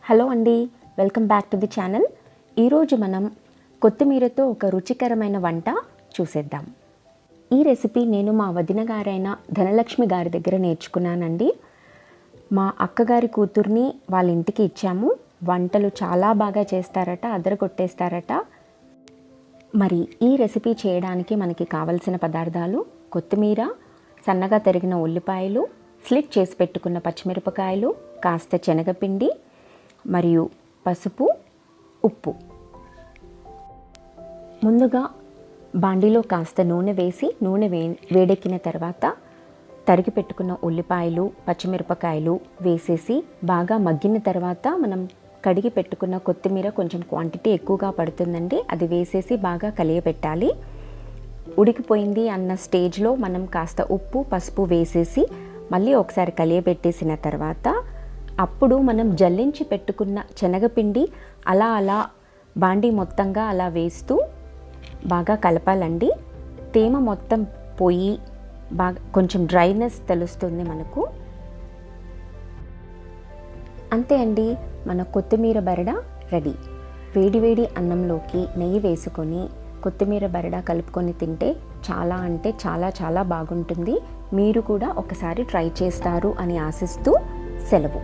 Hello అండి, welcome back to the channel. ఈరోజు మనం కొత్తిమీరతో ఒక రుచికరమైన వంట చూసేద్దాం. ఈ రెసిపీ నేను మా వదిన గారైన ధనలక్ష్మి గారి దగ్గర నేర్చుకున్నానండి. మా అక్కగారి కూతుర్ని వాళ్ళ ఇంటికి ఇచ్చాము. వంటలు చాలా బాగా చేస్తారట, అదరగొట్టేస్తారట. మరి ఈ రెసిపీ చేయడానికి మనకి కావలసిన పదార్థాలు: కొత్తిమీర, సన్నగా తరిగిన ఉల్లిపాయలు, స్లిట్ చేసి పెట్టుకున్న పచ్చిమిరపకాయలు, కాస్త శనగపిండి మరియు పసుపు, ఉప్పు. ముందుగా బాండీలో కాస్త నూనె వేసి వేడెక్కిన తర్వాత తరిగి పెట్టుకున్న ఉల్లిపాయలు, పచ్చిమిరపకాయలు వేసేసి బాగా మగ్గిన తర్వాత మనం కడిగి పెట్టుకున్న కొత్తిమీర, కొంచెం క్వాంటిటీ ఎక్కువగా పడుతుందండి, అది వేసేసి బాగా కలియపెట్టాలి. ఉడికిపోయింది అన్న స్టేజ్లో మనం కాస్త ఉప్పు, పసుపు వేసేసి మళ్ళీ ఒకసారి కలియపెట్టేసిన తర్వాత అప్పుడు మనం జల్లించి పెట్టుకున్న శనగపిండి అలా బాండీ మొత్తంగా అలా వేస్తూ బాగా కలపాలండి. తేమ మొత్తం పోయి బాగా కొంచెం డ్రైనెస్ తెలుస్తుంది మనకు. అంతే అండి, మన కొత్తిమీర బరడ రెడీ. వేడివేడి అన్నంలోకి నెయ్యి వేసుకొని కొత్తిమీర బరడ కలుపుకొని తింటే చాలా అంటే చాలా బాగుంటుంది. మీరు కూడా ఒకసారి ట్రై చేస్తారు అని ఆశిస్తూ సెలవు.